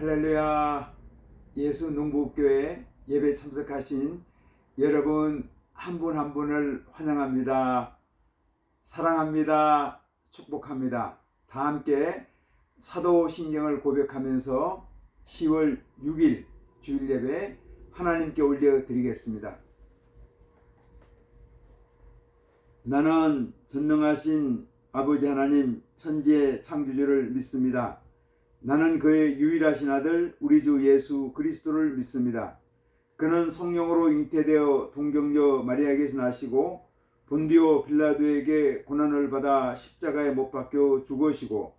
할렐루야. 예수 농부교회 예배 참석하신 여러분 한 분 한 분을 환영합니다. 사랑합니다. 축복합니다. 다 함께 사도신경을 고백하면서 10월 6일 주일 예배 하나님께 올려드리겠습니다. 나는 전능하신 아버지 하나님 천지의 창조주를 믿습니다. 나는 그의 유일하신 아들 우리 주 예수 그리스도를 믿습니다. 그는 성령으로 잉태되어 동정녀 마리아에게서 나시고 본디오 빌라도에게 고난을 받아 십자가에 못 박혀 죽으시고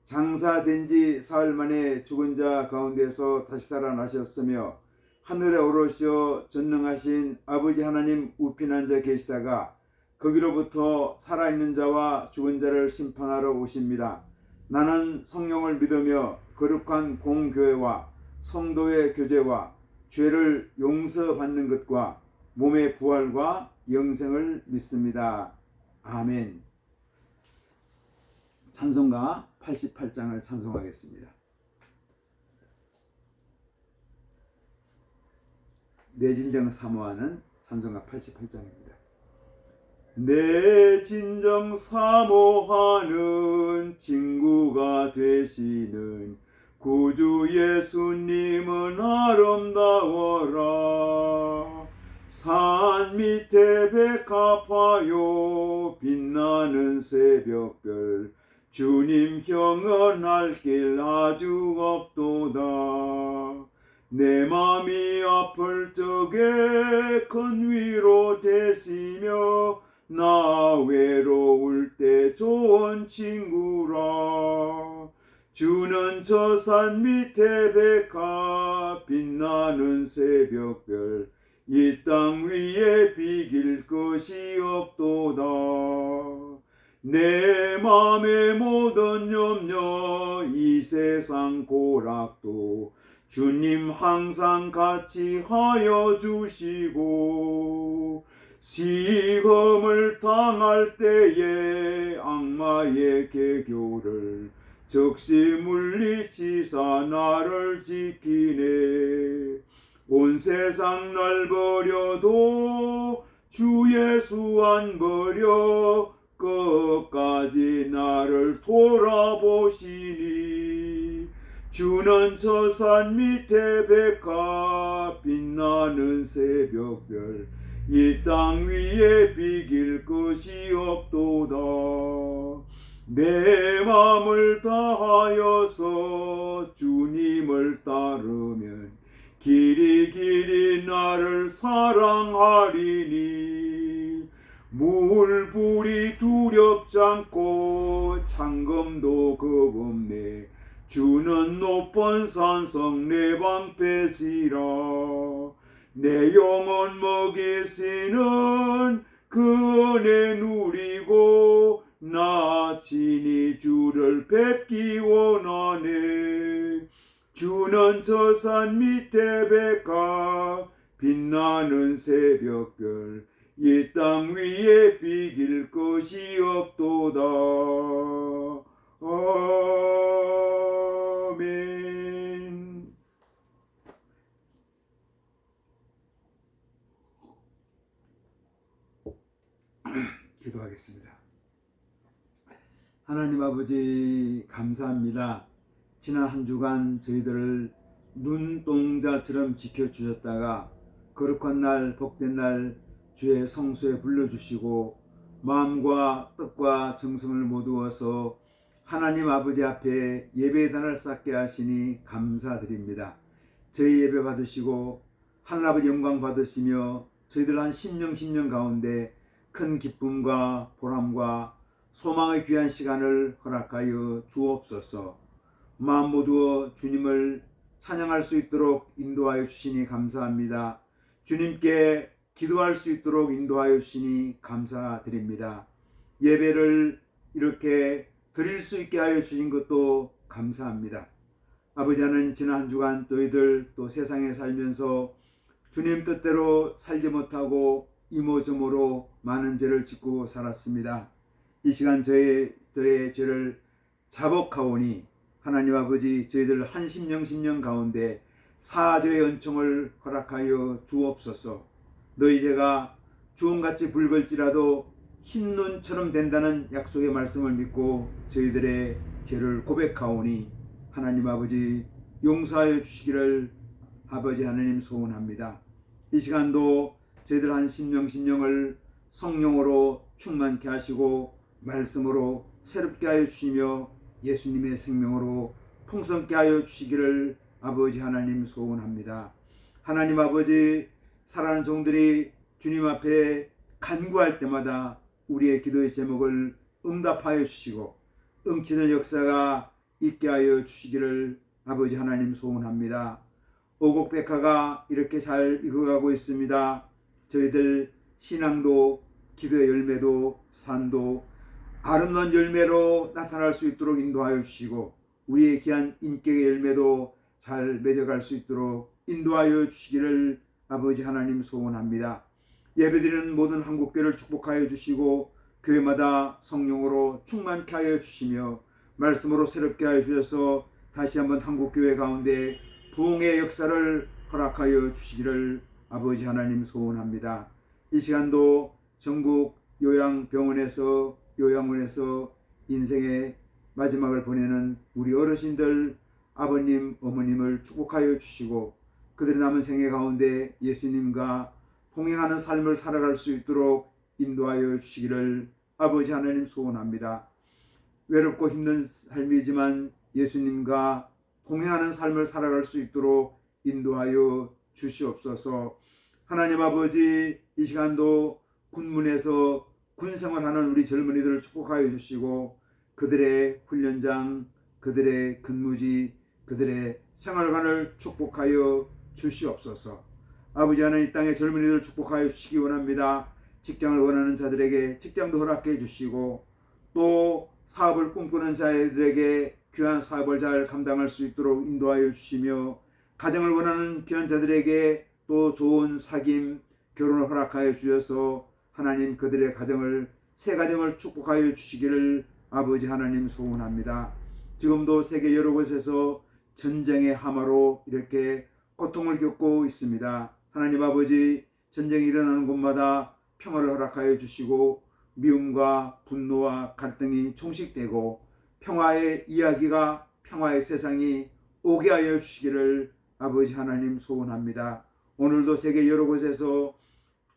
장사된 지 사흘 만에 죽은 자 가운데서 다시 살아나셨으며 하늘에 오르시어 전능하신 아버지 하나님 우편 앉아 계시다가 거기로부터 살아있는 자와 죽은 자를 심판하러 오십니다. 나는 성령을 믿으며 거룩한 공교회와 성도의 교제와 죄를 용서받는 것과 몸의 부활과 영생을 믿습니다. 아멘. 찬송가 88장을 찬송하겠습니다. 내 진정 사모하는 찬송가 88장입니다. 내 진정 사모하는 친구가 되시는 구주 예수님은 아름다워라. 산 밑에 백합화요 빛나는 새벽별 주님 형언할 길 아주 없도다. 내 맘이 아플 적에 큰 위로 되시며 나 외로울 때 좋은 친구라. 주는 저 산 밑에 백합 빛나는 새벽별 이 땅 위에 비길 것이 없도다. 내 맘의 모든 염려 이 세상 고락도 주님 항상 같이 하여 주시고 시험을 당할 때에 악마의 계교를 즉시 물리치사 나를 지키네. 온 세상 날 버려도 주 예수 안 버려 끝까지 나를 돌아보시니. 주는 저 산 밑에 백합 빛나는 새벽별 이 땅 위에 비길 것이 없도다. 내 맘을 다하여서 주님을 따르면 길이 길이 나를 사랑하리니. 물불이 두렵지 않고 창검도 겁없네. 주는 높은 산성 내 방패시라. 내 영혼 먹이시는 그 은혜 누리고 나 친히 주를 뵙기 원하네. 주는 저 산 밑에 백합 빛나는 새벽별 이 땅 위에 비길 것이 없도다. 아멘. 기도하겠습니다. 하나님 아버지 감사합니다. 지난 한 주간 저희들을 눈동자처럼 지켜주셨다가 거룩한 날 복된 날 주의 성소에 불러주시고 마음과 뜻과 정성을 모두어서 하나님 아버지 앞에 예배단을 쌓게 하시니 감사드립니다. 저희 예배 받으시고 하늘 아버지 영광 받으시며 저희들 한 10년 가운데 큰 기쁨과 보람과 소망의 귀한 시간을 허락하여 주옵소서. 마음 모두어 주님을 찬양할 수 있도록 인도하여 주시니 감사합니다. 주님께 기도할 수 있도록 인도하여 주시니 감사드립니다. 예배를 이렇게 드릴 수 있게 하여 주신 것도 감사합니다. 아버지 하나님, 지난 한 주간 저희들 또 세상에 살면서 주님 뜻대로 살지 못하고 이모저모로 많은 죄를 짓고 살았습니다. 이 시간 저희들의 죄를 자복하오니 하나님 아버지, 저희들 한 심령 가운데 사죄의 은총을 허락하여 주옵소서. 너희 죄가 주홍같이 붉을지라도 흰 눈처럼 된다는 약속의 말씀을 믿고 저희들의 죄를 고백하오니 하나님 아버지 용서하여 주시기를 아버지 하나님 소원합니다. 이 시간도 저희들 한 심령을 성령으로 충만케 하시고 말씀으로 새롭게 하여 주시며 예수님의 생명으로 풍성케 하여 주시기를 아버지 하나님 소원합니다. 하나님 아버지, 사랑하는 종들이 주님 앞에 간구할 때마다 우리의 기도의 제목을 응답하여 주시고 응치는 역사가 있게 하여 주시기를 아버지 하나님 소원합니다. 오곡백화가 이렇게 잘 익어가고 있습니다. 저희들 신앙도 기도의 열매도 산도 아름다운 열매로 나타날 수 있도록 인도하여 주시고 우리의 귀한 인격의 열매도 잘 맺어갈 수 있도록 인도하여 주시기를 아버지 하나님 소원합니다. 예배드리는 모든 한국교회를 축복하여 주시고 교회마다 성령으로 충만케 하여 주시며 말씀으로 새롭게 하여 주셔서 다시 한번 한국교회 가운데 부흥의 역사를 허락하여 주시기를 아버지 하나님 소원합니다. 이 시간도 전국 요양병원에서 요양원에서 인생의 마지막을 보내는 우리 어르신들, 아버님, 어머님을 축복하여 주시고 그들의 남은 생애 가운데 예수님과 동행하는 삶을 살아갈 수 있도록 인도하여 주시기를 아버지 하나님 소원합니다. 외롭고 힘든 삶이지만 예수님과 동행하는 삶을 살아갈 수 있도록 인도하여 주시옵소서. 하나님 아버지, 이 시간도 군문에서 군생활하는 우리 젊은이들을 축복하여 주시고 그들의 훈련장, 그들의 근무지, 그들의 생활관을 축복하여 주시옵소서. 아버지 하나님, 이 땅의 젊은이들을 축복하여 주시기 원합니다. 직장을 원하는 자들에게 직장도 허락해 주시고 또 사업을 꿈꾸는 자들에게 귀한 사업을 잘 감당할 수 있도록 인도하여 주시며 가정을 원하는 귀한 자들에게 또 좋은 사귐, 결혼을 허락하여 주셔서 하나님 그들의 가정을 새 가정을 축복하여 주시기를 아버지 하나님 소원합니다. 지금도 세계 여러 곳에서 전쟁의 하마로 이렇게 고통을 겪고 있습니다. 하나님 아버지, 전쟁이 일어나는 곳마다 평화를 허락하여 주시고 미움과 분노와 갈등이 총식되고 평화의 이야기가, 평화의 세상이 오게 하여 주시기를 아버지 하나님 소원합니다. 오늘도 세계 여러 곳에서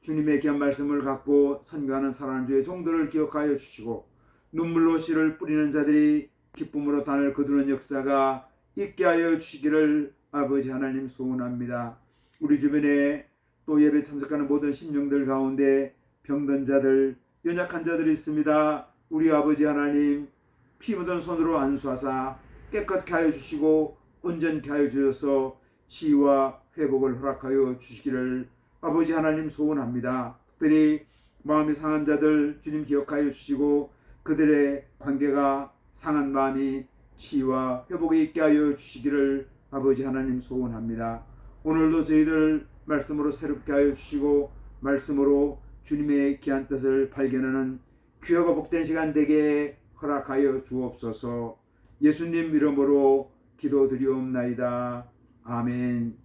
주님의 귀한 말씀을 갖고 선교하는 사랑하는 주의 종들을 기억하여 주시고 눈물로 씨를 뿌리는 자들이 기쁨으로 단을 거두는 역사가 있게 하여 주시기를 아버지 하나님 소원합니다. 우리 주변에 또 예배 참석하는 모든 심령들 가운데 병든 자들, 연약한 자들이 있습니다. 우리 아버지 하나님, 피 묻은 손으로 안수하사 깨끗게 하여 주시고 온전케 하여 주셔서 치유와 회복을 허락하여 주시기를 아버지 하나님 소원합니다. 특별히 마음이 상한 자들 주님 기억하여 주시고 그들의 관계가 상한 마음이 치유와 회복이 있게 하여 주시기를 아버지 하나님 소원합니다. 오늘도 저희들 말씀으로 새롭게 하여 주시고 말씀으로 주님의 귀한 뜻을 발견하는 귀하고 복된 시간 되게 허락하여 주옵소서. 예수님 이름으로 기도드리옵나이다. 아멘.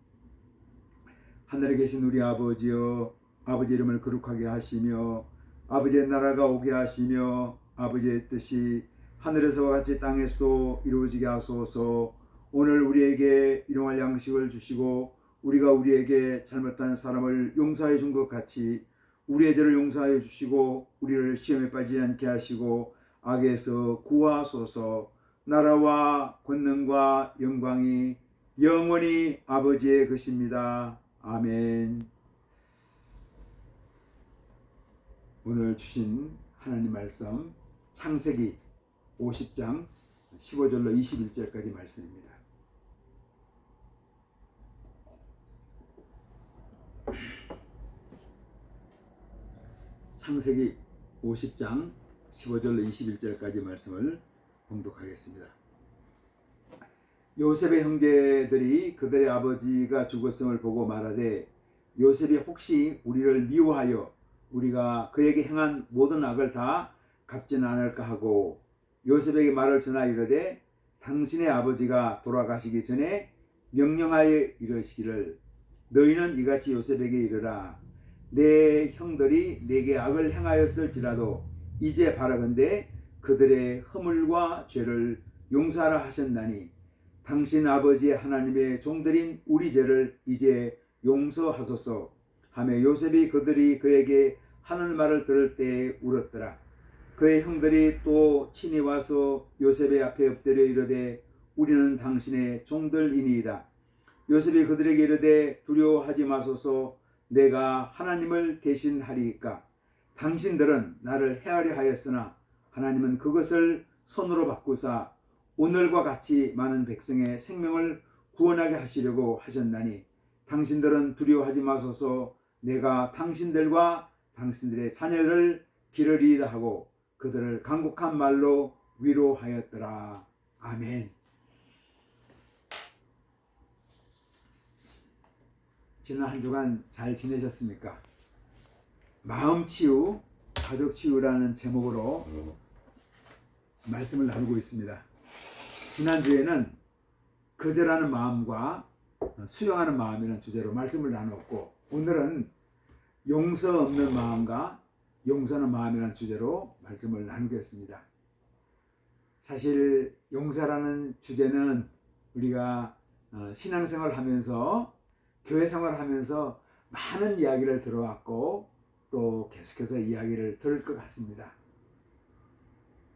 하늘에 계신 우리 아버지여, 아버지 이름을 거룩하게 하시며 아버지의 나라가 오게 하시며 아버지의 뜻이 하늘에서와 같이 땅에서도 이루어지게 하소서. 오늘 우리에게 일용할 양식을 주시고 우리가 우리에게 잘못한 사람을 용서해 준 것 같이 우리의 죄를 용서하여 주시고 우리를 시험에 빠지지 않게 하시고 악에서 구하소서. 나라와 권능과 영광이 영원히 아버지의 것입니다. 아멘. 오늘 주신 하나님 말씀 창세기 50장 15절로 21절까지 말씀입니다. 창세기 50장 15절로 21절까지 말씀을 봉독하겠습니다. 요셉의 형제들이 그들의 아버지가 죽었음을 보고 말하되 요셉이 혹시 우리를 미워하여 우리가 그에게 행한 모든 악을 다 갚지는 않을까 하고 요셉에게 말을 전하 이르되 당신의 아버지가 돌아가시기 전에 명령하여 이르시기를 너희는 이같이 요셉에게 이르라. 내 형들이 내게 악을 행하였을지라도 이제 바라건대 그들의 허물과 죄를 용서하라 하셨나니 당신 아버지의 하나님의 종들인 우리 죄를 이제 용서하소서 하며 요셉이 그들이 그에게 하는 말을 들을 때에 울었더라. 그의 형들이 또 친히 와서 요셉의 앞에 엎드려 이르되 우리는 당신의 종들이니이다. 요셉이 그들에게 이르되 두려워하지 마소서. 내가 하나님을 대신하리이까. 당신들은 나를 해하려 하였으나 하나님은 그것을 손으로 바꾸사 오늘과 같이 많은 백성의 생명을 구원하게 하시려고 하셨나니 당신들은 두려워하지 마소서. 내가 당신들과 당신들의 자녀를 기르리이다 하고 그들을 간곡한 말로 위로하였더라. 아멘. 지난 한 주간 잘 지내셨습니까? 마음치유, 가족치유라는 제목으로 말씀을 나누고 있습니다. 지난주에는 거절하는 마음과 수용하는 마음이라는 주제로 말씀을 나눴고 오늘은 용서 없는 마음과 용서하는 마음이라는 주제로 말씀을 나누겠습니다. 사실 용서라는 주제는 우리가 신앙생활을 하면서 교회생활을 하면서 많은 이야기를 들어왔고 또 계속해서 이야기를 들을 것 같습니다.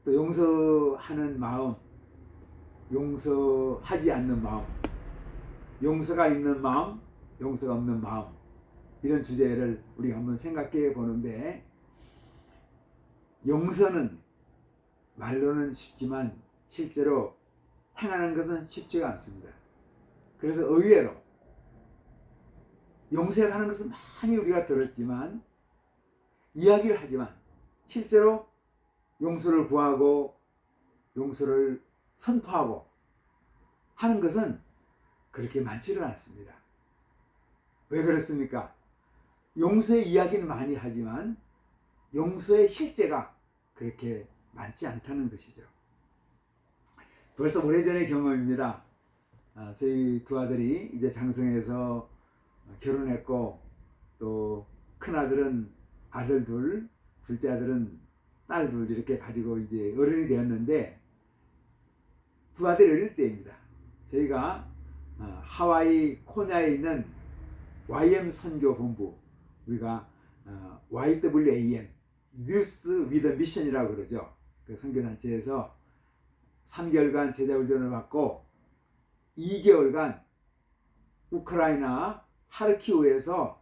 또 용서하는 마음, 용서하지 않는 마음, 용서가 있는 마음, 용서가 없는 마음, 이런 주제를 우리가 한번 생각해 보는데 용서는 말로는 쉽지만 실제로 행하는 것은 쉽지가 않습니다. 그래서 의외로 용서하는 것은 많이 우리가 들었지만 이야기를 하지만 실제로 용서를 구하고 용서를 선포하고 하는 것은 그렇게 많지는 않습니다. 왜 그렇습니까? 용서의 이야기는 많이 하지만 용서의 실제가 그렇게 많지 않다는 것이죠. 벌써 오래전의 경험입니다. 저희 두 아들이 이제 장성해서 결혼했고 또 큰아들은 아들 둘, 둘째 아들은 딸 둘 이렇게 가지고 이제 어른이 되었는데 두 아들이 어릴 때입니다. 저희가 하와이 코냐에 있는 YM 선교본부, 우리가 YWAM Youth with a Mission이라고 그러죠. 그 선교단체에서 3개월간 제자훈련을 받고 2개월간 우크라이나 하르키우에서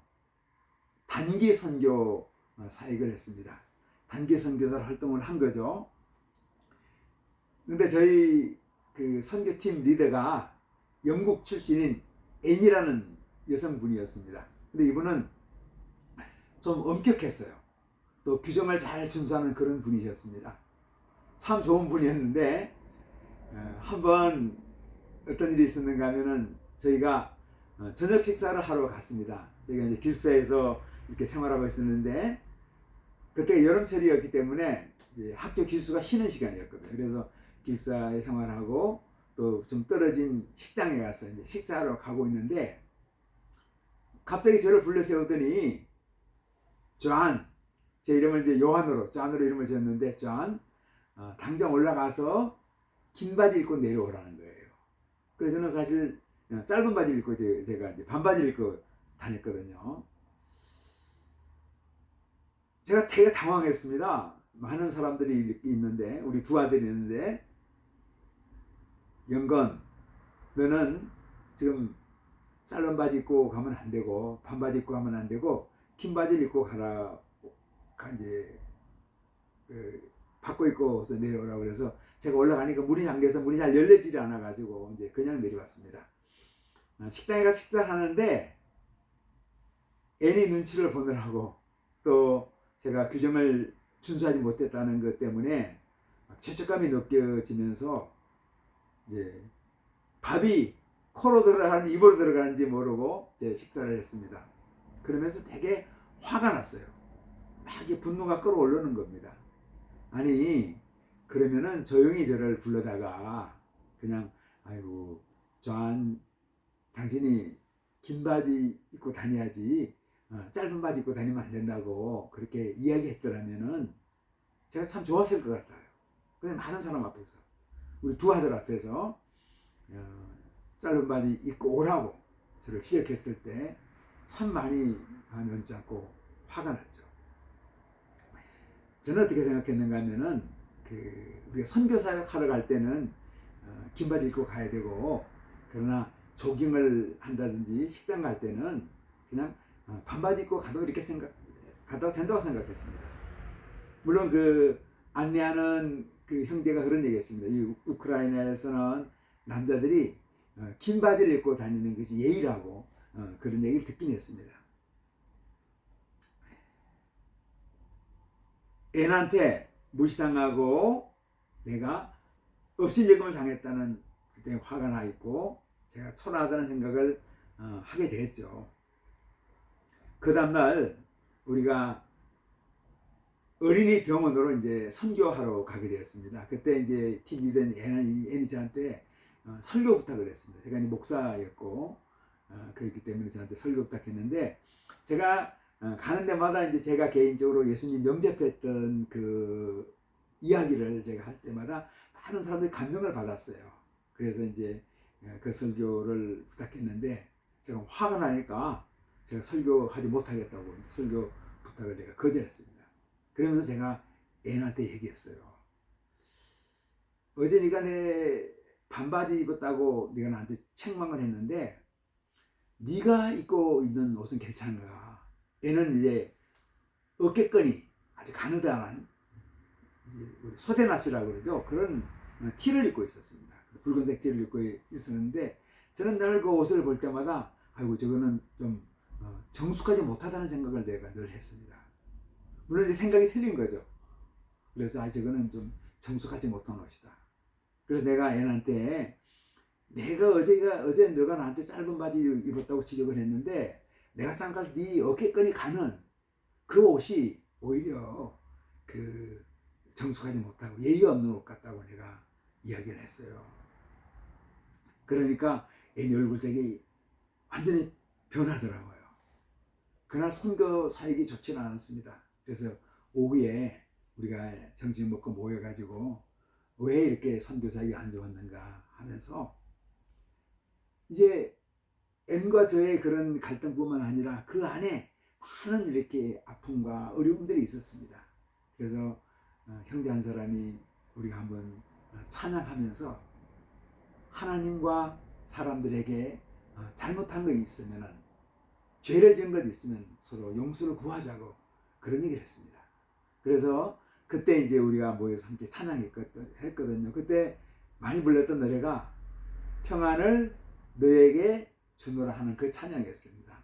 단기 선교 사역을 했습니다. 단기 선교사 활동을 한 거죠. 근데 저희 그 선교팀 리더가 영국 출신인 앤이라는 여성분이었습니다. 근데 이분은 좀 엄격했어요. 또 규정을 잘 준수하는 그런 분이셨습니다. 참 좋은 분이었는데 한번 어떤 일이 있었는가 하면은 저희가 저녁 식사를 하러 갔습니다. 저희가 이제 기숙사에서 이렇게 생활하고 있었는데 그때 여름철이었기 때문에 이제 학교 기숙사가 쉬는 시간이었거든요. 그래서 기숙사에 생활하고 또 좀 떨어진 식당에 가서 이제 식사하러 가고 있는데 갑자기 저를 불러 세우더니 존, 제 이름을 이제 요한으로 존으로 이름을 지었는데 존, 당장 올라가서 긴 바지 입고 내려오라는 거예요. 그래서 저는 사실 짧은 바지를 입고 제가 이제 반바지를 입고 다녔거든요. 제가 되게 당황했습니다. 많은 사람들이 이렇게 있는데 우리 두 아들이 있는데 영건, 너는 지금 짧은 바지 입고 가면 안 되고 반바지 입고 가면 안 되고 긴 바지를 입고 가라. 이제 바꿔 입고서 내려오라고 그래서 제가 올라가니까 문이 잠겨서 문이 잘 열리지 않아 가지고 이제 그냥 내려왔습니다. 식당에 가서 식사를 하는데 애니 눈치를 보느라고 또 제가 규정을 준수하지 못했다는 것 때문에 죄책감이 느껴지면서 이제 밥이 코로 들어가는지 입으로 들어가는지 모르고 이제 식사를 했습니다. 그러면서 되게 화가 났어요. 막 분노가 끌어오르는 겁니다. 아니 그러면은 조용히 저를 불러다가 그냥 아이고 저한 당신이 긴 바지 입고 다녀야지 짧은 바지 입고 다니면 안 된다고 그렇게 이야기했더라면은 제가 참 좋았을 것 같아요. 근데 많은 사람 앞에서 우리 두 아들 앞에서 짧은 바지 입고 오라고 저를 지적했을 때 참 많이 면치 않고 화가 났죠. 저는 어떻게 생각했는가 하면은 우리가 선교사역 하러 갈 때는 긴 바지 입고 가야 되고, 그러나 조깅을 한다든지 식당 갈 때는 그냥 반바지 입고 가도 가도 된다고 생각했습니다. 물론 안내하는 형제가 그런 얘기했습니다. 이 우크라이나에서는 남자들이 긴 바지를 입고 다니는 것이 예의라고 그런 얘기를 듣긴 했습니다. 애한테 무시당하고 내가 업신여금을 당했다는 그때 화가 나 있고 제가 초라하다는 생각을 하게 됐죠. 그 다음날 우리가 어린이 병원으로 이제 선교하러 가게 되었습니다. 그때 이제 팀 리더인 애니 저한테 설교 부탁을 했습니다. 제가 이제 목사였고 그렇기 때문에 저한테 설교 부탁했는데, 제가 가는 데마다 이제 제가 개인적으로 예수님 영접했던 그 이야기를 제가 할 때마다 많은 사람들이 감명을 받았어요. 그래서 이제 그 설교를 부탁했는데 제가 화가 나니까 제가 설교하지 못하겠다고 설교 부탁을 내가 거절했습니다. 그러면서 제가 애한테 얘기했어요. 어제 네가 내 반바지 입었다고 네가 나한테 책망을 했는데 네가 입고 있는 옷은 괜찮은가? 애는 이제 어깨끈이 아주 가느다란 우리 소대나시라고 그러죠. 그런 티를 입고 있었습니다. 붉은색 티를 입고 있었는데 저는 늘 그 옷을 볼 때마다 아이고 저거는 좀 정숙하지 못하다는 생각을 내가 늘 했습니다. 물론 이제 생각이 틀린 거죠. 그래서 저거는 좀 정숙하지 못한 옷이다. 그래서 내가 애한테 내가 어제 너가 나한테 짧은 바지 입었다고 지적을 했는데 내가 생각할 네 어깨끈이 가는 그 옷이 오히려 정숙하지 못하고 예의가 없는 옷 같다고 내가 이야기를 했어요. 그러니까 애니 얼굴색이 완전히 변하더라고요. 그날 선교 사역이 좋지는 않았습니다. 그래서 오후에 우리가 점심 먹고 모여가지고 왜 이렇게 선교 사역이 안 좋았는가 하면서 이제 N과 저의 그런 갈등뿐만 아니라 그 안에 많은 이렇게 아픔과 어려움들이 있었습니다. 그래서 형제 한 사람이 우리가 한번 찬양하면서 하나님과 사람들에게 잘못한 거 있으면 죄를 지은 것 있으면 서로 용서를 구하자고 그런 얘기를 했습니다. 그래서 그때 이제 우리가 모여서 함께 찬양했거든요. 그때 많이 불렀던 노래가 평안을 너에게 주노라 하는 그 찬양이었습니다.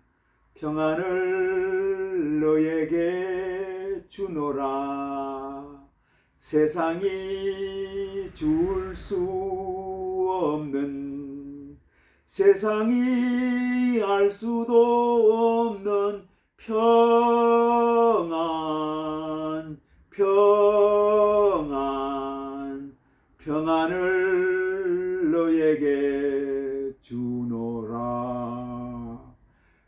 평안을 너에게 주노라 세상이 줄 수 없는 세상이 알 수도 없는 평안 평안을 너에게 주노라.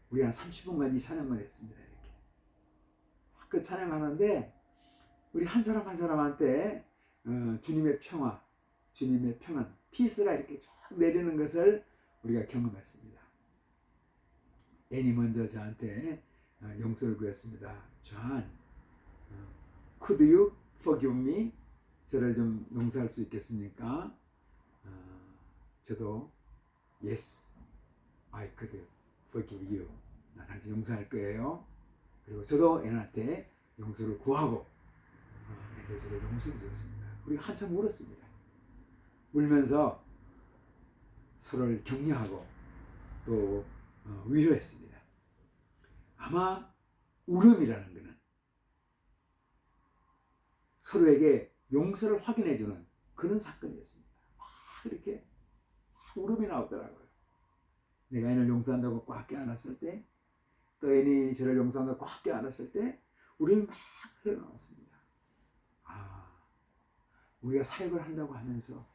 우리 한 30분간 이 찬양만 했습니다. 이렇게 그 찬양하는데 우리 한 사람 한 사람한테 주님의 평화, 주님의 평안, 피스가 이렇게 쫙 내리는 것을 우리가 경험했습니다. 애니 먼저 저한테 용서를 구했습니다. 존, could you forgive me? 저를 좀 용서할 수 있겠습니까? 저도 yes, I could forgive you. 나 당신 용서할 거예요. 그리고 저도 애한테 용서를 구하고 애도 저를 용서해 줬습니다. 우리가 한참 울었습니다. 울면서 서로를 격려하고 또 위로했습니다. 아마 울음이라는 것은 서로에게 용서를 확인해주는 그런 사건이었습니다. 막 이렇게 울음이 나오더라고요. 내가 애를 용서한다고 꽉 껴안았을 때, 또 애니 저를 용서한다고 꽉 껴안았을 때 울음이 막 흘러나왔습니다. 우리가 사역을 한다고 하면서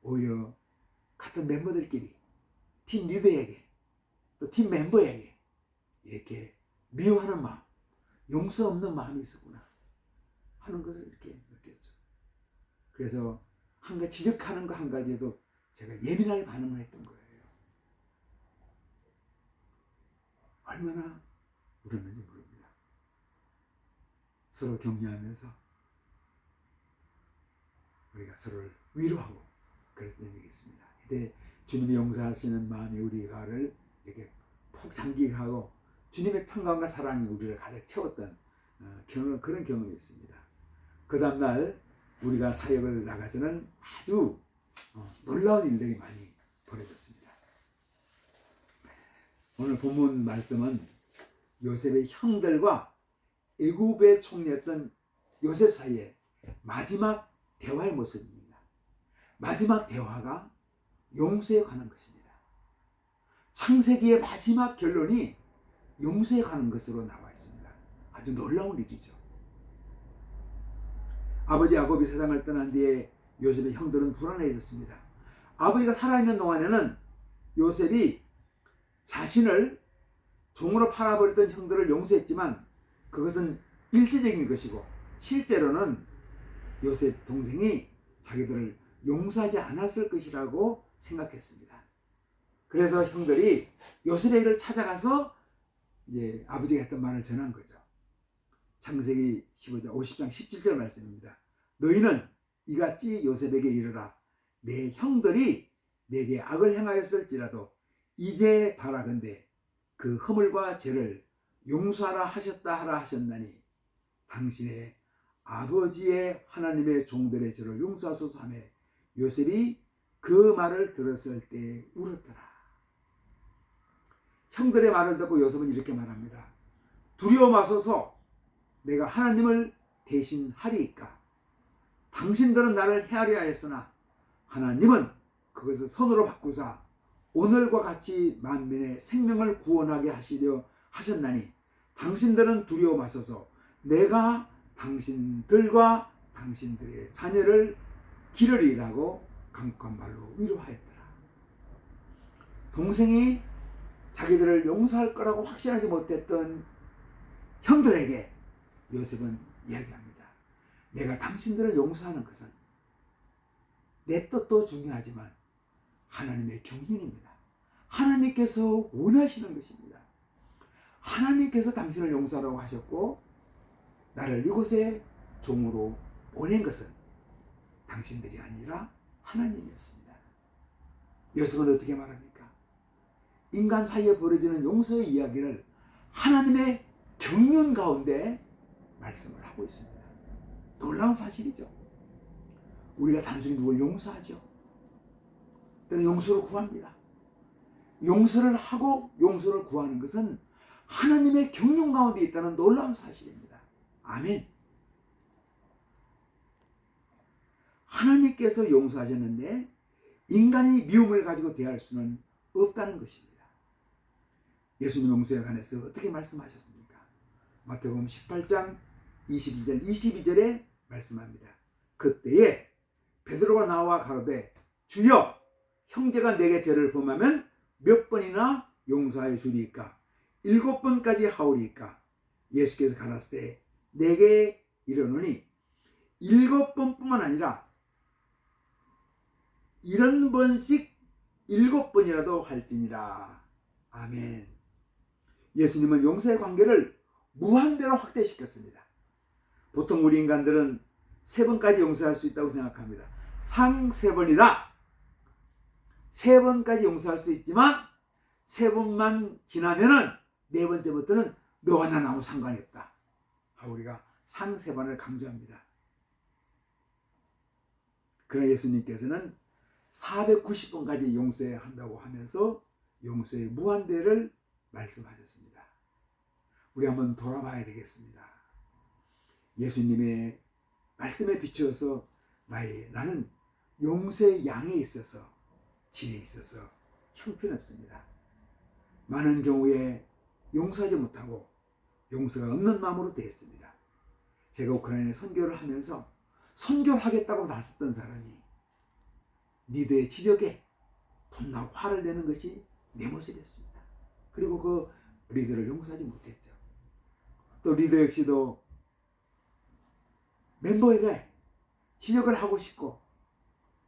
오히려 같은 멤버들끼리 팀 리더에게 또 팀 멤버에게 이렇게 미워하는 마음, 용서 없는 마음이 있었구나 하는 것을 이렇게 느꼈죠. 그래서 한 가지 지적하는 거 한 가지에도 제가 예민하게 반응을 했던 거예요. 얼마나 울었는지 모릅니다. 서로 격려하면서 우리가 서로를 위로하고 그랬던 적이 있습니다. 그때 주님이 용서하시는 마음이 우리가를 이렇게 푹 잠기하고 주님의 평강과 사랑이 우리를 가득 채웠던 그런 경험이 있습니다. 그 다음날 우리가 사역을 나가서는 아주 놀라운 일들이 많이 벌어졌습니다. 오늘 본문 말씀은 요셉의 형들과 애굽의 총리였던 요셉 사이의 마지막 대화의 모습입니다. 마지막 대화가 용서에 관한 것입니다. 창세기의 마지막 결론이 용서에 관한 것으로 나와 있습니다. 아주 놀라운 일이죠. 아버지 야곱이 세상을 떠난 뒤에 요셉의 형들은 불안해졌습니다. 아버지가 살아있는 동안에는 요셉이 자신을 종으로 팔아버렸던 형들을 용서했지만 그것은 일시적인 것이고 실제로는 요셉 동생이 자기들을 용서하지 않았을 것이라고 생각했습니다. 그래서 형들이 요셉에게를 찾아가서 이제 아버지가 했던 말을 전한 거죠. 창세기 15장 50장 17절 말씀입니다. 너희는 이같이 요셉에게 이르라. 내 형들이 내게 악을 행하였을지라도 이제 바라건대 그 허물과 죄를 용서하라 하셨다 하라 하셨나니 당신의 아버지의 하나님의 종들의 죄를 용서하소서 하며 요셉이 그 말을 들었을 때 울었더라. 형들의 말을 듣고 요셉은 이렇게 말합니다. 두려워 마소서. 내가 하나님을 대신하리이까. 당신들은 나를 해하려 하였으나 하나님은 그것을 선으로 바꾸사 오늘과 같이 만민의 생명을 구원하게 하시려 하셨나니 당신들은 두려워 마소서. 내가 당신들과 당신들의 자녀를 기르리라고 강력한 말로 위로하였더라. 동생이 자기들을 용서할 거라고 확신하지 못했던 형들에게 요셉은 이야기합니다. 내가 당신들을 용서하는 것은 내 뜻도 중요하지만 하나님의 경륜입니다. 하나님께서 원하시는 것입니다. 하나님께서 당신을 용서하라고 하셨고 나를 이곳에 종으로 보낸 것은 당신들이 아니라 하나님이었습니다. 요셉은 어떻게 말합니까? 인간 사이에 벌어지는 용서의 이야기를 하나님의 경륜 가운데 말씀을 하고 있습니다. 놀라운 사실이죠. 우리가 단순히 누굴 용서하죠. 때는 용서를 구합니다. 용서를 하고 용서를 구하는 것은 하나님의 경륜 가운데 있다는 놀라운 사실입니다. 아멘. 하나님께서 용서하셨는데 인간이 미움을 가지고 대할 수는 없다는 것입니다. 예수님 용서에 관해서 어떻게 말씀하셨습니까? 마태복음 18장 22절에 말씀합니다. 그때에 베드로가 나와 가로되 주여 형제가 내게 죄를 범하면 몇 번이나 용서하여 주리이까? 7번까지 하오리이까? 예수께서 가라사대 때 내게 이르노니 7번뿐만 아니라 70번씩 7번이라도 할지니라. 아멘. 예수님은 용서의 관계를 무한대로 확대시켰습니다. 보통 우리 인간들은 3번까지 용서할 수 있다고 생각합니다. 상 3번이다. 3번까지 용서할 수 있지만 3번만 지나면은 4번째부터는 너와 난 아무 상관이 없다. 우리가 상 3번을 강조합니다. 그러나 예수님께서는 490번까지 용서해야 한다고 하면서 용서의 무한대를 말씀하셨습니다. 우리 한번 돌아봐야 되겠습니다. 예수님의 말씀에 비추어서 나는 용서의 양에 있어서 질에 있어서 형편없습니다. 많은 경우에 용서하지 못하고 용서가 없는 마음으로 대했습니다. 제가 우크라이나에 선교를 하면서 선교를 하겠다고 나섰던 사람이 리더의 지적에 분노하고 화를 내는 것이 내 모습이었습니다. 그리고 그 리더를 용서하지 못했죠. 또 리더 역시도 멤버에게 지적을 하고 싶고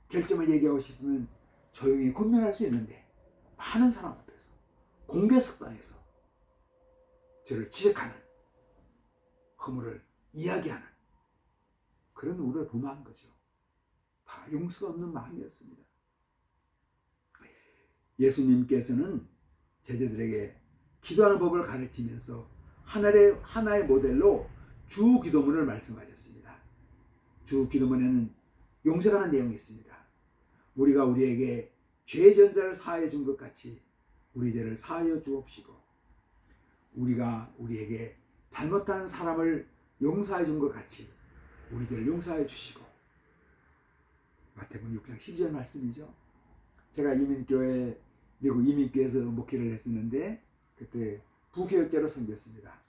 결점을 얘기하고 싶으면 조용히 권면할 수 있는데 많은 사람 앞에서 공개석상에서 저를 지적하는, 허물을 이야기하는 그런 우리를 범한 거죠. 다 용서가 없는 마음이었습니다. 예수님께서는 제자들에게 기도하는 법을 가르치면서 하나의 모델로 주 기도문을 말씀하셨습니다. 주 기도문에는 용서하는 내용이 있습니다. 우리가 우리에게 죄 전자를 사하여 준 것 같이 우리 죄를 사하여 주옵시고, 우리가 우리에게 잘못한 사람을 용서해 준 것 같이 우리 죄를 용서해 주시고. 마태복음 6장 12절 말씀이죠. 제가 미국 이민교회에서 목회를 했었는데 그때 부교육자로 섬겼습니다.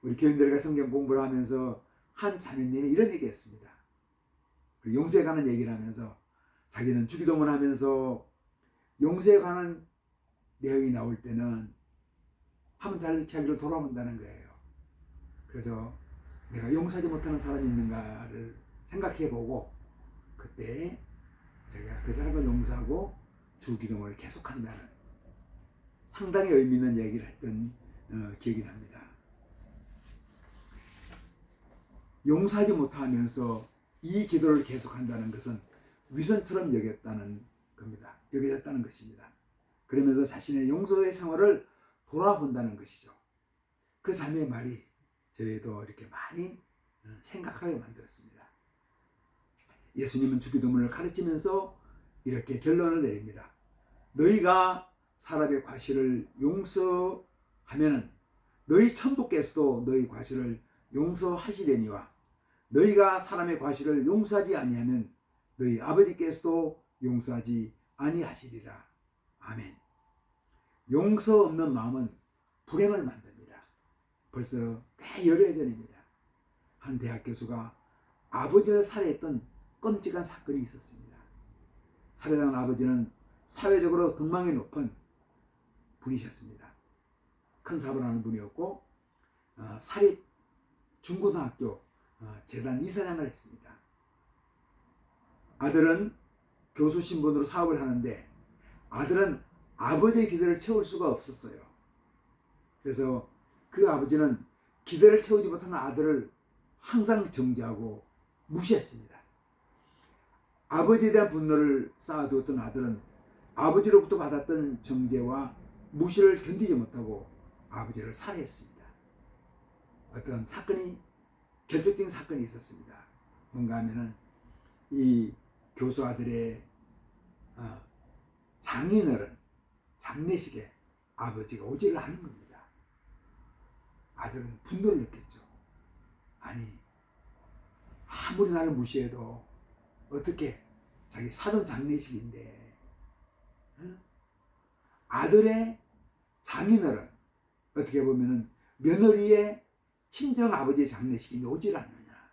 우리 교인들과 성경 공부를 하면서 한 자매님이 이런 얘기했습니다. 용서에 관한 얘기를 하면서 자기는 주기도문 하면서 용서에 관한 내용이 나올 때는 한번 자기를 돌아본다는 거예요. 그래서 내가 용서하지 못하는 사람이 있는가를 생각해보고 그때 제가 그 사람을 용서하고 주기도문을 계속한다는 상당히 의미 있는 얘기를 했던 기억이 납니다. 용서하지 못하면서 이 기도를 계속한다는 것은 위선처럼 여겨졌다는 것입니다. 그러면서 자신의 용서의 생활을 돌아본다는 것이죠. 그 자매의 말이 저희도 이렇게 많이 생각하게 만들었습니다. 예수님은 주기도문을 가르치면서 이렇게 결론을 내립니다. 너희가 사람의 과실을 용서하면 너희 천부께서도 너희 과실을 용서하시려니와 너희가 사람의 과실을 용서하지 아니하면 너희 아버지께서도 용서하지 아니하시리라. 아멘. 용서 없는 마음은 불행을 만듭니다. 벌써 꽤 여러 해 전입니다. 한 대학 교수가 아버지를 살해했던 끔찍한 사건이 있었습니다. 살해당한 아버지는 사회적으로 등망이 높은 분이셨습니다. 큰 사업을 하는 분이었고 사립 중고등학교 재단 이사장을 했습니다. 아들은 교수 신분으로 사업을 하는데 아들은 아버지의 기대를 채울 수가 없었어요. 그래서 그 아버지는 기대를 채우지 못하는 아들을 항상 정죄하고 무시했습니다. 아버지에 대한 분노를 쌓아두었던 아들은 아버지로부터 받았던 정죄와 무시를 견디지 못하고 아버지를 살해했습니다. 어떤 결정적인 사건이 있었습니다. 뭔가 하면은 이 교수 아들의 장례식에 아버지가 오지를 않은 겁니다. 아들은 분노를 느꼈죠. 아니, 아무리 나를 무시해도 어떻게 자기 사돈 장례식인데 아들의 장인어른, 어떻게 보면은 며느리의 친정 아버지의 장례식인데 오질 않느냐.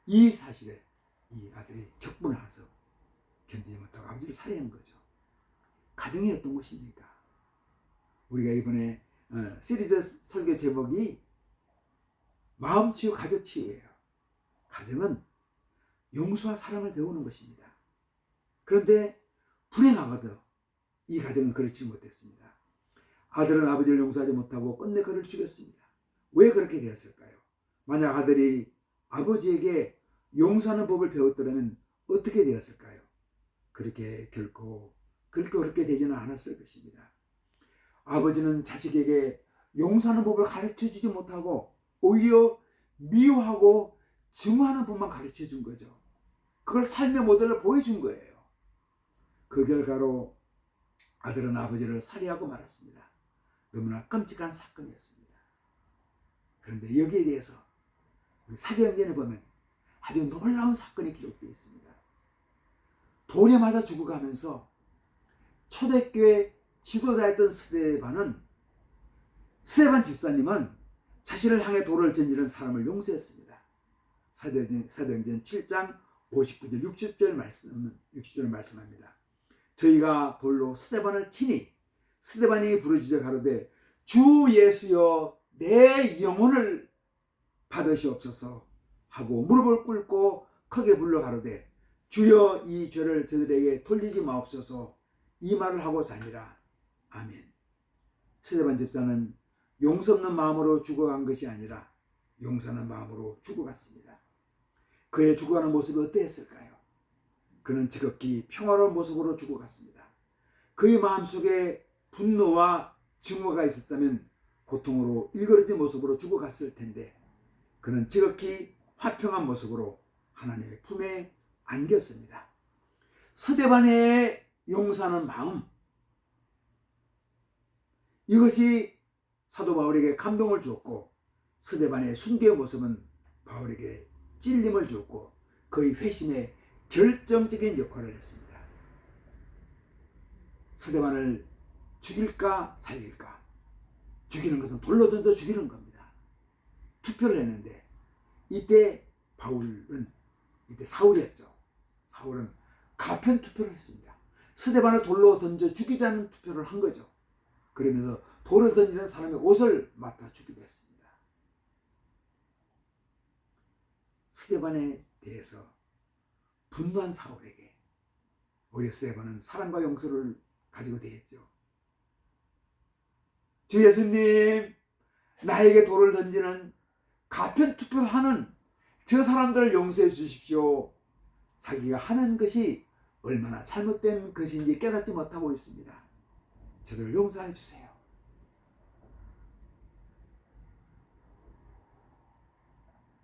이 사실에 이 아들이 격분해서 견디지 못하고 아버지를 살해한 거죠. 가정이 어떤 것입니까? 우리가 이번에 시리즈 설교 제목이 마음치유, 가족치유예요. 가정은 용서와 사랑을 배우는 것입니다. 그런데 불행하거든 이 가정은 그렇지 못했습니다. 아들은 아버지를 용서하지 못하고 끝내 그를 죽였습니다. 왜 그렇게 되었을까요? 만약 아들이 아버지에게 용서하는 법을 배웠더라면 어떻게 되었을까요? 결코 그렇게 되지는 않았을 것입니다. 아버지는 자식에게 용서하는 법을 가르쳐주지 못하고 오히려 미워하고 증오하는 법만 가르쳐준 거죠. 그걸 삶의 모델로 보여준 거예요. 그 결과로 아들은 아버지를 살해하고 말았습니다. 너무나 끔찍한 사건이었습니다. 그런데 여기에 대해서 우리 사도행전에 보면 아주 놀라운 사건이 기록되어 있습니다. 돌에 맞아 죽어가면서 초대교회 지도자였던 스데반 집사님은 자신을 향해 돌을 던지는 사람을 용서했습니다. 사도행전 7장 59절 60절 말씀합니다. 저희가 돌로 스데반을 치니 스데반이 부르짖어 가로되 주 예수여 내 영혼을 받으시옵소서 하고 무릎을 꿇고 크게 불러 가로되 주여 이 죄를 저들에게 돌리지 마옵소서 이 말을 하고 자니라. 아멘. 스데반 집사는 용서 없는 마음으로 죽어간 것이 아니라 용서하는 마음으로 죽어갔습니다. 그의 죽어가는 모습이 어떠했을까요? 그는 지극히 평화로운 모습으로 죽어갔습니다. 그의 마음속에 분노와 증오가 있었다면 고통으로 일그러진 모습으로 죽어갔을 텐데 그는 지극히 화평한 모습으로 하나님의 품에 안겼습니다. 스데반의 용서하는 마음, 이것이 사도 바울에게 감동을 주었고 스데반의 순교의 모습은 바울에게 찔림을 주었고 그의 회심에 결정적인 역할을 했습니다. 스데반을 죽일까 살릴까? 죽이는 것은 돌로 던져 죽이는 겁니다. 투표를 했는데 이때 사울이었죠. 사울은 가편 투표를 했습니다. 스데반을 돌로 던져 죽이자는 투표를 한 거죠. 그러면서 돌을 던지는 사람의 옷을 맡아 주기도 했습니다. 스데반에 대해서 분노한 사울에게 오히려 스데반은 사랑과 용서를 가지고 대했죠. 주 예수님, 나에게 돌을 던지는 가편 투표를 하는 저 사람들을 용서해 주십시오. 자기가 하는 것이 얼마나 잘못된 것인지 깨닫지 못하고 있습니다. 저들을 용서해 주세요.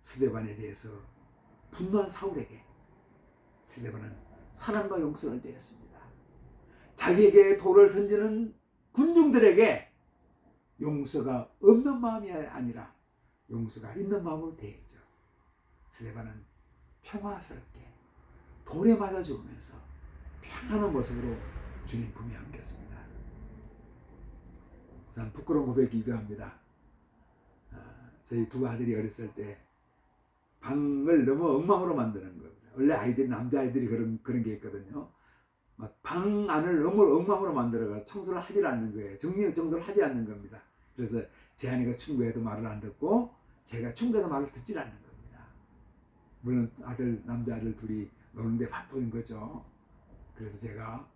스데반에 대해서 분노한 사울에게 스데반은 사랑과 용서를 대했습니다. 자기에게 돌을 던지는 군중들에게 용서가 없는 마음이 아니라 용서가 있는 마음으로 대했죠. 스데반은 평화스럽게 돌에 맞아 죽으면서 평안한 모습으로 주님 품에 안겼습니다. 참 부끄러운 고백이기도 합니다. 저희 두 아들이 어렸을 때 방을 너무 엉망으로 만드는 겁니다. 원래 남자아이들이 그런 게 있거든요. 막 방 안을 너무 엉망으로 만들어가 청소를 하질 않는 거예요. 정리정돈을 하지 않는 겁니다. 그래서 제 아내가 충고해도 말을 안 듣고 제가 충고해도 말을 듣질 않는 겁니다. 물론 남자아들 둘이 노는데 바쁜 거죠. 그래서 제가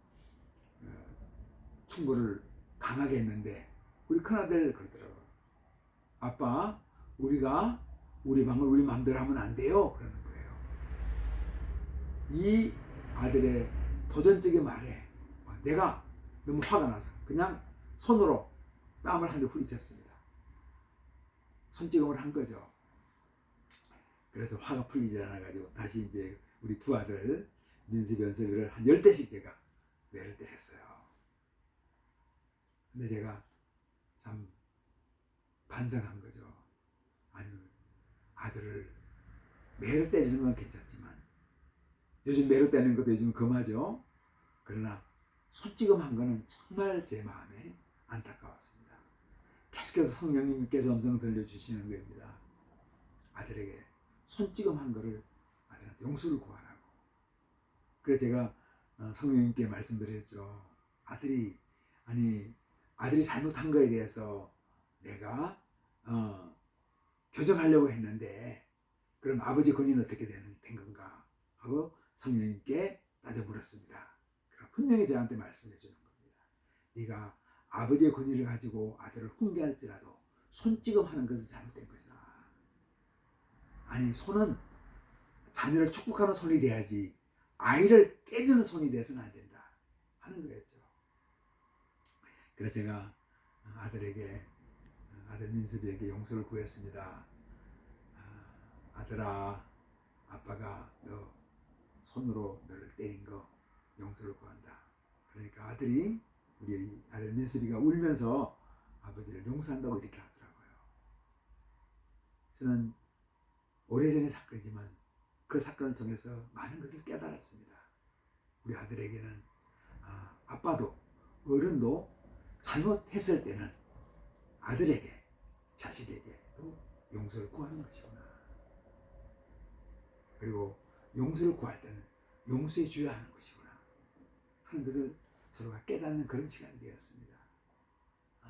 충고를 강하게 했는데 우리 큰아들 그러더라고요. 아빠, 우리가 우리 방을 우리 마음대로 하면 안 돼요. 그러는 거예요. 이 아들의 도전적인 말에 내가 너무 화가 나서 그냥 손으로 뺨을 한 대 후리쳤습니다. 손찌검을 한 거죠. 그래서 화가 풀리지 않아가지고 다시 이제 우리 두 아들 민수, 연습을 한 10대씩 제가 매를 때렸어요. 근데 제가 참 반성한 거죠. 아니, 아들을 매를 때리는 건 괜찮지만 요즘 매를 때리는 것도 요즘 금하죠. 그러나 손찌검한 거는 정말 제 마음에 안타까웠습니다. 계속해서 성령님께서 음성 들려주시는 겁니다. 아들에게 손찌검한 거를 아들한테 용서를 구하라고. 그래서 제가 성령님께 말씀드렸죠. 아들이 잘못한 거에 대해서 내가 교정하려고 했는데 그럼 아버지 권위는 어떻게 된 건가 하고 성령님께 따져 물었습니다. 그럼 분명히 저한테 말씀해 주는 겁니다. 네가 아버지의 권위를 가지고 아들을 훈계할지라도 손찌검하는 것은 잘못된 것이다. 아니, 손은 자녀를 축복하는 손이 돼야지 아이를 때리는 손이 돼서는 안 된다 하는 거였죠. 그래서 제가 아들 민섭이에게 용서를 구했습니다. 아들아, 아빠가 너 손으로 너를 때린 거 용서를 구한다. 그러니까 우리 아들 민섭이가 울면서 아버지를 용서한다고 이렇게 하더라고요. 저는 오래전의 사건이지만 그 사건을 통해서 많은 것을 깨달았습니다. 우리 아들에게는 아빠도 어른도 잘못했을 때는 아들에게, 자식에게도 용서를 구하는 것이구나. 그리고 용서를 구할 때는 용서해 줘야 하는 것이구나 하는 것을 서로가 깨닫는 그런 시간이 되었습니다.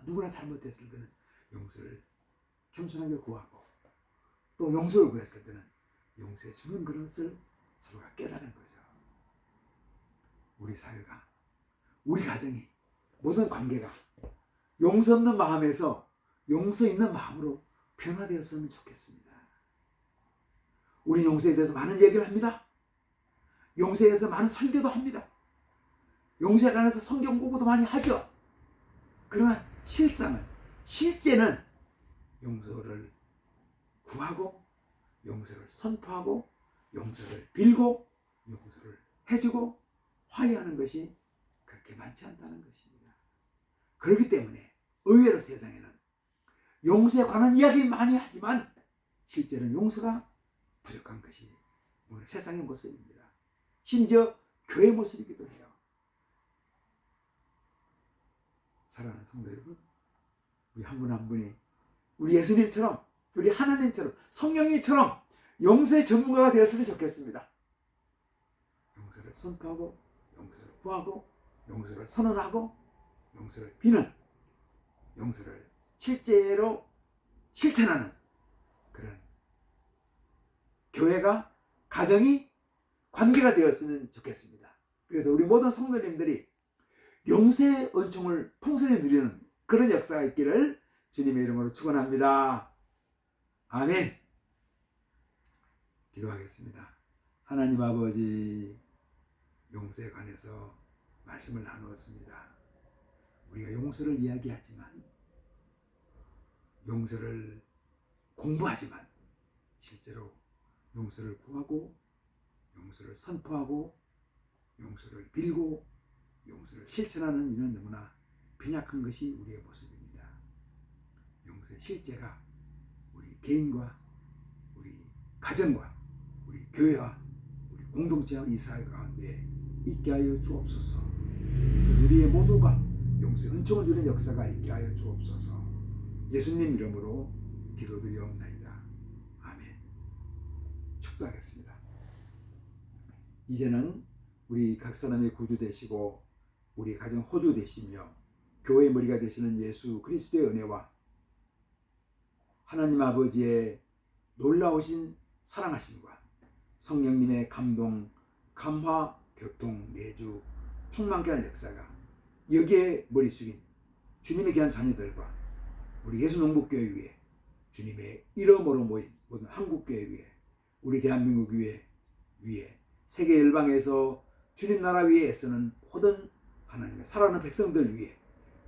누구나 잘못했을 때는 용서를 겸손하게 구하고 또 용서를 구했을 때는 용서해 주는 것을 서로가 깨달은 거죠. 우리 사회가, 우리 가정이, 모든 관계가 용서 없는 마음에서 용서 있는 마음으로 변화되었으면 좋겠습니다. 우리 용서에 대해서 많은 얘기를 합니다. 용서에 대해서 많은 설교도 합니다. 용서에 관해서 성경 공부도 많이 하죠. 그러나 실제는 용서를 구하고 용서를 선포하고 용서를 빌고 용서를 해주고 화해하는 것이 그렇게 많지 않다는 것입니다. 그렇기 때문에 의외로 세상에는 용서에 관한 이야기 많이 하지만 실제는 용서가 부족한 것이 오늘 세상의 모습입니다. 심지어 교회 모습이기도 해요. 사랑하는 성도 여러분, 우리 한 분 한 분이 우리 예수님처럼, 우리 하나님처럼, 성령님처럼 용서의 전문가가 되었으면 좋겠습니다. 용서를 선포하고 용서를 구하고 용서를 선언하고 용서를 비는, 용서를 실제로 실천하는 그런 교회가, 가정이, 관계가 되었으면 좋겠습니다. 그래서 우리 모든 성도님들이 용서의 은총을 풍성히 누리는 그런 역사가 있기를 주님의 이름으로 축원합니다. 아멘. 기도하겠습니다. 하나님 아버지, 용서에 관해서 말씀을 나누었습니다. 우리가 용서를 이야기하지만, 용서를 공부하지만 실제로 용서를 구하고 용서를 선포하고 용서를 빌고 용서를 실천하는 이는 너무나 빈약한 것이 우리의 모습입니다. 용서의 실제가 우리 개인과 우리 가정과 우리 교회와 우리 공동체와 이 사회 가운데 있게 하여 주옵소서. 그래서 우리의 모두가 용서의 은총을 누리는 역사가 있게 하여 주옵소서. 예수님 이름으로 기도드리옵나이다. 아멘. 축도하겠습니다. 이제는 우리 각 사람의 구주 되시고 우리 가정 호주 되시며 교회의 머리가 되시는 예수 그리스도의 은혜와 하나님 아버지의 놀라우신 사랑하심과 성령님의 감동, 감화, 교통, 내주, 충만케 하는 역사가 여기에 머리 숙인 주님의 귀한 자녀들과 우리 예수농복교회 위에 주님의 이름으로 모인 모든 한국교회 위에 우리 대한민국 위에 세계 열방에서 주님 나라 위에 애쓰는 모든 하나님의 사랑하는 백성들 위에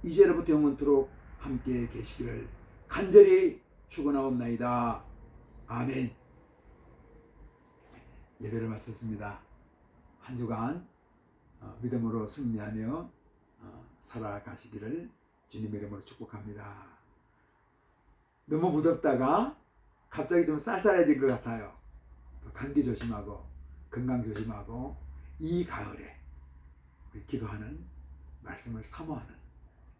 이제로부터 영원토록 함께 계시기를 간절히 축원하옵나이다. 아멘. 예배를 마쳤습니다. 한 주간 믿음으로 승리하며 살아가시기를 주님의 이름으로 축복합니다. 너무 무덥다가 갑자기 좀 쌀쌀해진 것 같아요. 감기 조심하고 건강 조심하고 이 가을에 우리 기도하는, 말씀을 사모하는,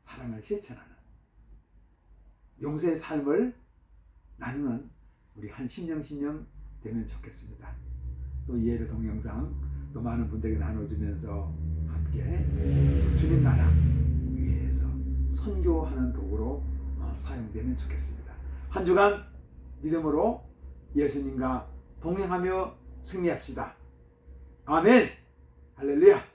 사랑을 실천하는 용서의 삶을 나누는 우리 한 10년 되면 좋겠습니다. 또 이 예배 동영상 또 많은 분들에게 나눠주면서 함께 주님 나라 위에서 선교하는 도구로 사용되면 좋겠습니다. 한 주간 믿음으로 예수님과 동행하며 승리합시다. 아멘. 할렐루야.